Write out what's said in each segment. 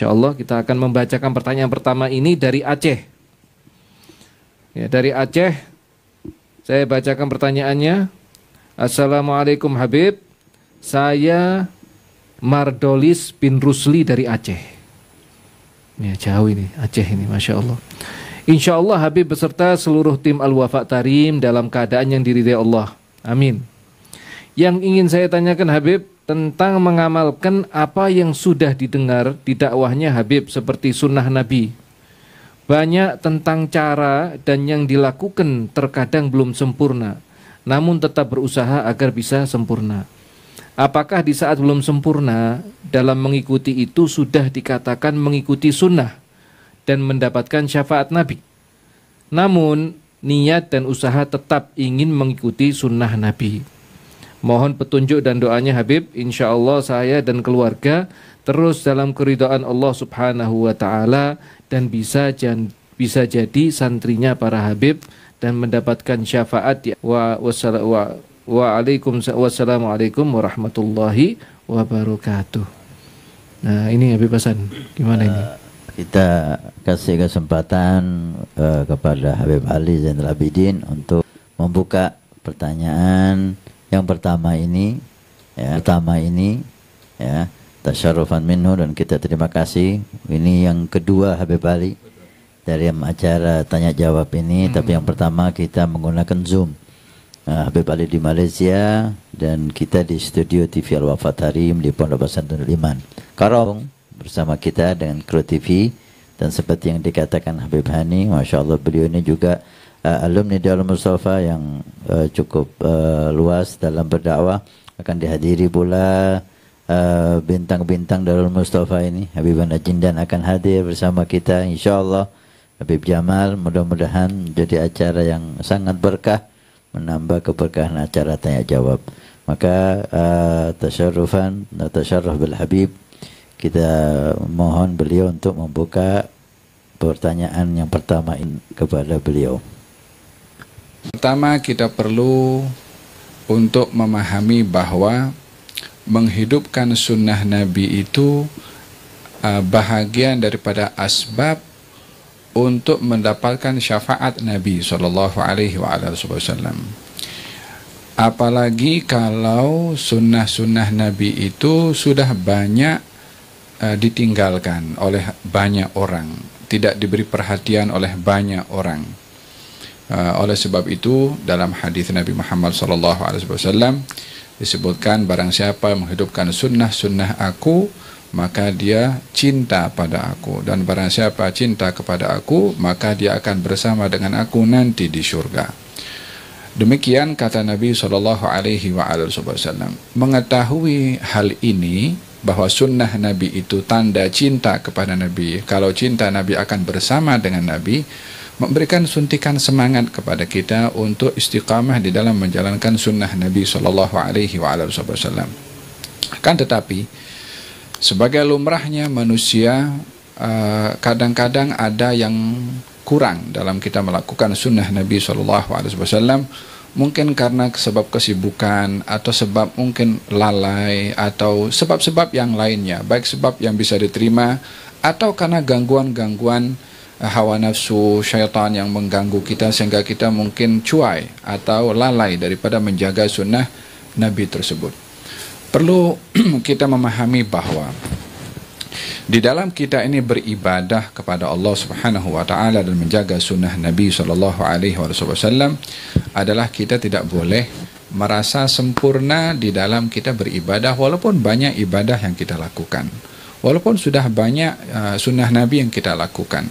Insyaallah kita akan membacakan pertanyaan pertama ini dari Aceh. Ya, dari Aceh. Saya bacakan pertanyaannya. Assalamualaikum Habib. Saya Mardolis bin Rusli dari Aceh. Ya, jauh ini, Aceh ini, Masya Allah. Insya Allah Habib beserta seluruh tim Al-Wafa Tarim dalam keadaan yang diridai Allah. Amin. Yang ingin saya tanyakan Habib tentang mengamalkan apa yang sudah didengar di dakwahnya Habib seperti sunnah Nabi. Banyak tentang cara dan yang dilakukan terkadang belum sempurna, namun tetap berusaha agar bisa sempurna. Apakah di saat belum sempurna dalam mengikuti itu sudah dikatakan mengikuti sunnah dan mendapatkan syafaat Nabi? Namun niat dan usaha tetap ingin mengikuti sunnah Nabi. Mohon petunjuk dan doanya Habib. Insya Allah saya dan keluarga terus dalam keridhaan Allah Subhanahu wa Ta'ala dan bisa jadi santrinya para Habib dan mendapatkan syafaat. Wassalamualaikum warahmatullahi wabarakatuh. Nah ini Habib Hasan, gimana ini? Kita kasih kesempatan kepada Habib Ali Zainal Abidin untuk membuka pertanyaan yang pertama ini, ya, tasyarufan minhu, dan kita terima kasih. Ini yang kedua Habib Ali dari acara tanya jawab ini, tapi yang pertama kita menggunakan Zoom. Habib Ali di Malaysia dan kita di studio TV Al-Wafa Tarim di Pondok Pesantren Iman Karong bersama kita dengan kru TV. Dan seperti yang dikatakan Habib Hani, Masya Allah beliau ini juga alumni Darul Mustafa yang cukup luas dalam berdakwah. Akan dihadiri pula bintang-bintang Darul Mustafa ini. Habib Najindan akan hadir bersama kita insyaallah. Habib Jamal, mudah-mudahan jadi acara yang sangat berkah, menambah keberkahan acara tanya jawab. Maka tasyarruf bil Habib, kita mohon beliau untuk membuka pertanyaan yang pertama ini kepada beliau. Pertama, kita perlu untuk memahami bahwa menghidupkan sunnah Nabi itu bahagian daripada asbab untuk mendapatkan syafaat Nabi SAW. Apalagi kalau sunnah-sunnah Nabi itu sudah banyak ditinggalkan oleh banyak orang, tidak diberi perhatian oleh banyak orang. Oleh sebab itu dalam hadis Nabi Muhammad SAW disebutkan, barang siapa menghidupkan sunnah-sunnah aku maka dia cinta pada aku, dan barang siapa cinta kepada aku maka dia akan bersama dengan aku nanti di surga. Demikian kata Nabi SAW. Mengetahui hal ini, bahwa sunnah Nabi itu tanda cinta kepada Nabi, kalau cinta Nabi akan bersama dengan Nabi, memberikan suntikan semangat kepada kita untuk istiqamah di dalam menjalankan sunnah Nabi SAW. Akan tetapi sebagai lumrahnya manusia, kadang-kadang ada yang kurang dalam kita melakukan sunnah Nabi SAW. Mungkin karena sebab kesibukan, atau sebab mungkin lalai, atau sebab-sebab yang lainnya, baik sebab yang bisa diterima atau karena gangguan-gangguan hawa nafsu syaitan yang mengganggu kita sehingga kita mungkin cuai atau lalai daripada menjaga sunnah Nabi tersebut. Perlu kita memahami bahwa di dalam kita ini beribadah kepada Allah Subhanahu wa Ta'ala dan menjaga sunnah Nabi SAW adalah kita tidak boleh merasa sempurna di dalam kita beribadah, walaupun banyak ibadah yang kita lakukan, walaupun sudah banyak sunnah Nabi yang kita lakukan.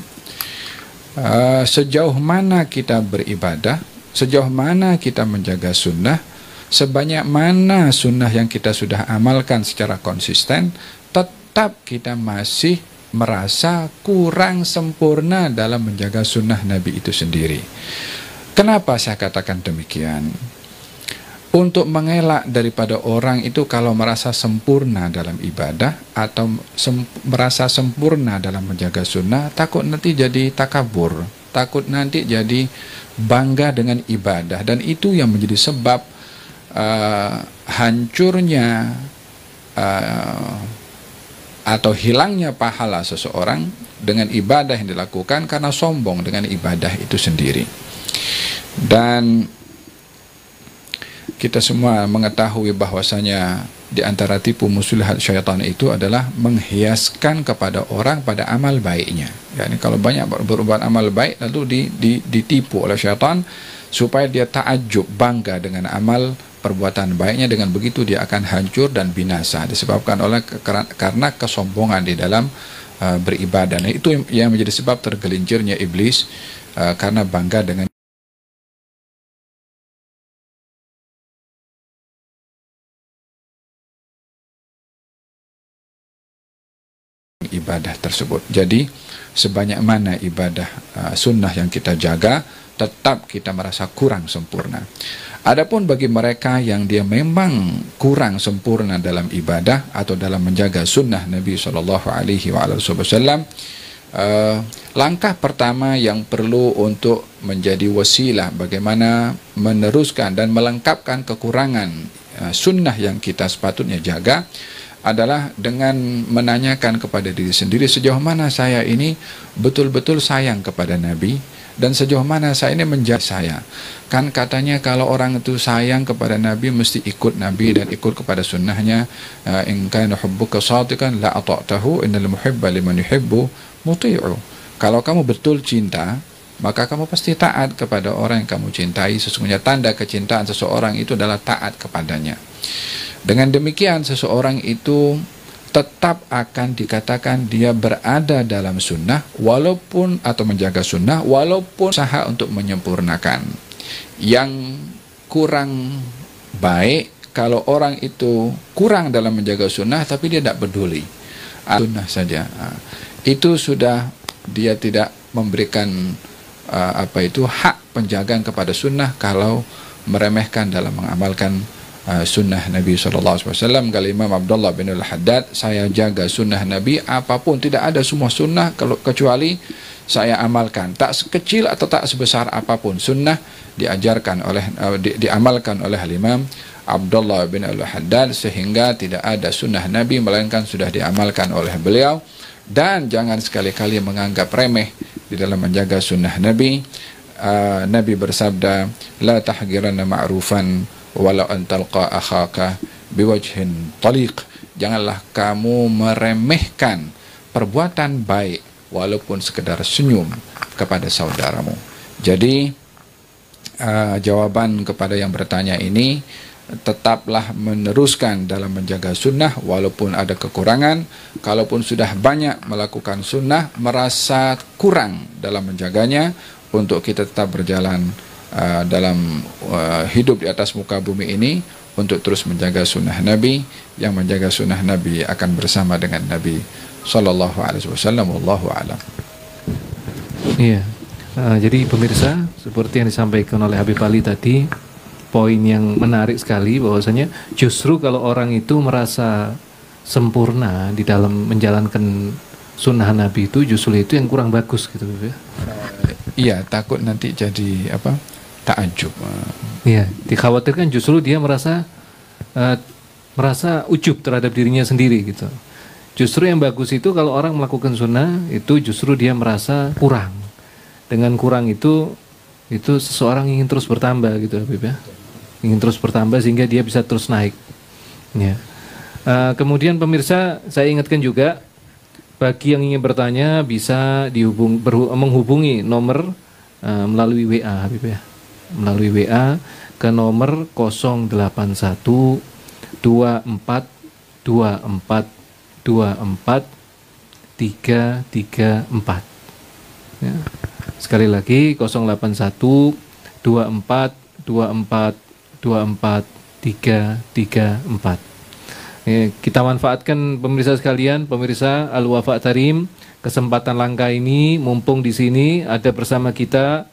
Sejauh mana kita beribadah, sejauh mana kita menjaga sunnah, sebanyak mana sunnah yang kita sudah amalkan secara konsisten, tetap kita masih merasa kurang sempurna dalam menjaga sunnah Nabi itu sendiri. Kenapa saya katakan demikian? Untuk mengelak daripada orang itu kalau merasa sempurna dalam ibadah atau merasa sempurna dalam menjaga sunnah, takut nanti jadi takabur, takut nanti jadi bangga dengan ibadah, dan itu yang menjadi sebab hancurnya atau hilangnya pahala seseorang dengan ibadah yang dilakukan karena sombong dengan ibadah itu sendiri. Dan kita semua mengetahui bahwasanya di antara tipu muslihat syaitan itu adalah menghiaskan kepada orang pada amal baiknya. Yani kalau banyak berbuat amal baik lalu ditipu oleh syaitan supaya dia takjub, bangga dengan amal perbuatan baiknya, dengan begitu dia akan hancur dan binasa disebabkan oleh karena kesombongan di dalam beribadah. Nah, itu yang menjadi sebab tergelincirnya iblis karena bangga dengan ibadah tersebut. Jadi sebanyak mana ibadah sunnah yang kita jaga, tetap kita merasa kurang sempurna. Adapun bagi mereka yang dia memang kurang sempurna dalam ibadah atau dalam menjaga sunnah Nabi SAW, langkah pertama yang perlu untuk menjadi wasilah bagaimana meneruskan dan melengkapkan kekurangan sunnah yang kita sepatutnya jaga adalah dengan menanyakan kepada diri sendiri, sejauh mana saya ini betul-betul sayang kepada Nabi dan sejauh mana saya ini menjaga saya. Kan katanya kalau orang itu sayang kepada Nabi mesti ikut Nabi dan ikut kepada sunnahnya. In kana hubbuka shadiqan la ata'tahu innal muhibba liman yuhibbu muti'u. Kalau kamu betul cinta, maka kamu pasti taat kepada orang yang kamu cintai. Sesungguhnya tanda kecintaan seseorang itu adalah taat kepadanya. Dengan demikian seseorang itu tetap akan dikatakan dia berada dalam sunnah walaupun, atau menjaga sunnah walaupun usaha untuk menyempurnakan. Yang kurang baik kalau orang itu kurang dalam menjaga sunnah tapi dia tidak peduli sunnah saja, itu sudah dia tidak memberikan hak penjagaan kepada sunnah kalau meremehkan dalam mengamalkan sunnah Nabi SAW. Kali Imam Abdullah bin Al-Haddad, saya jaga sunnah Nabi apapun, tidak ada semua sunnah kecuali saya amalkan, tak sekecil atau tak sebesar apapun sunnah diajarkan oleh diamalkan oleh Imam Abdullah bin Al-Haddad, sehingga tidak ada sunnah Nabi melainkan sudah diamalkan oleh beliau. Dan jangan sekali-kali menganggap remeh di dalam menjaga sunnah Nabi. Nabi bersabda, la tahgiranna ma'rufan walau an talqa akhaka biwajhin taliq. Janganlah kamu meremehkan perbuatan baik walaupun sekedar senyum kepada saudaramu. Jadi jawaban kepada yang bertanya ini, tetaplah meneruskan dalam menjaga sunnah walaupun ada kekurangan. Kalaupun sudah banyak melakukan sunnah, merasa kurang dalam menjaganya, untuk kita tetap berjalan dalam hidup di atas muka bumi ini untuk terus menjaga sunnah Nabi. Yang menjaga sunnah Nabi akan bersama dengan Nabi Sallallahu Alaihi Wasallam. Wallahu a'lam. Iya. Jadi pemirsa, seperti yang disampaikan oleh Habib Ali tadi, poin yang menarik sekali bahwasanya justru kalau orang itu merasa sempurna di dalam menjalankan sunnah Nabi itu, justru itu yang kurang bagus gitu ya. Iya, takut nanti jadi takjub. Iya, dikhawatirkan justru dia merasa ujub terhadap dirinya sendiri gitu. Justru yang bagus itu kalau orang melakukan sunnah itu justru dia merasa kurang. Dengan kurang itu seseorang ingin terus bertambah gitu Habib ya. Ingin terus bertambah sehingga dia bisa terus naik. Ya. Kemudian pemirsa, saya ingatkan juga bagi yang ingin bertanya bisa menghubungi nomor melalui WA Habib ya. Melalui WA ke nomor 081 24 24 24 334. Ya. Sekali lagi 081 24 24 24 334. Kita manfaatkan pemirsa sekalian, pemirsa Al-Wafa Tarim, kesempatan langka ini mumpung di sini ada bersama kita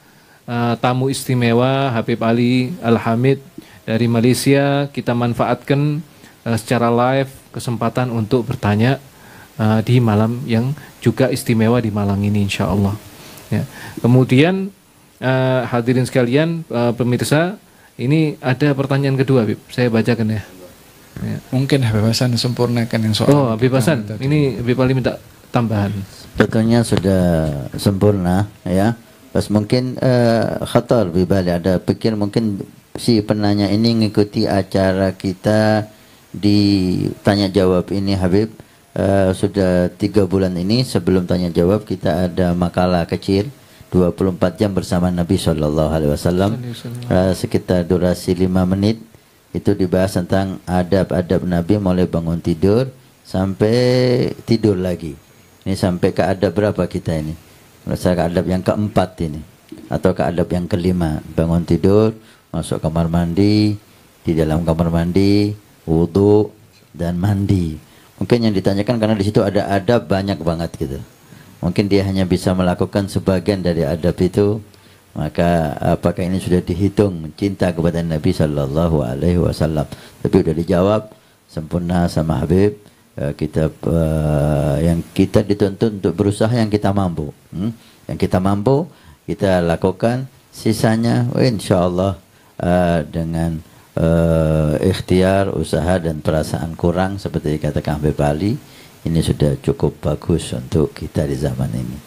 tamu istimewa Habib Ali Al-Hamid dari Malaysia. Kita manfaatkan secara live kesempatan untuk bertanya di malam yang juga istimewa di Malang ini insyaallah. Ya. Kemudian hadirin sekalian, pemirsa, ini ada pertanyaan kedua Habib, saya bacakan ya. Ya. Mungkin Habib Hasan sempurnakan yang soal. Oh, Habib Hasan, tadi. ini Habib Ali minta tambahan. Sebetulnya sudah sempurna ya. Pas mungkin khatar bibali ada pikir mungkin si penanya ini ngikuti acara kita di tanya jawab ini Habib. Sudah 3 bulan ini sebelum tanya jawab kita ada makalah kecil 24 jam bersama Nabi Shallallahu Alaihi Wasallam, sekitar durasi 5 menit. Itu dibahas tentang adab-adab Nabi mulai bangun tidur sampai tidur lagi. Ini sampai ke adab berapa kita ini? Merasa ke adab yang keempat ini atau ke adab yang kelima. Bangun tidur, masuk kamar mandi, di dalam kamar mandi, wudu dan mandi. Mungkin yang ditanyakan karena di situ ada adab banyak banget gitu. Mungkin dia hanya bisa melakukan sebagian dari adab itu. Maka apakah ini sudah dihitung cinta kepada Nabi Sallallahu Alaihi Wasallam? Tapi sudah dijawab sempurna sama Habib. Kita yang kita dituntut untuk berusaha yang kita mampu. Yang kita mampu kita lakukan. Sisanya insya Allah dengan ikhtiar, usaha dan perasaan kurang seperti dikatakan Habib Ali, ini sudah cukup bagus untuk kita di zaman ini.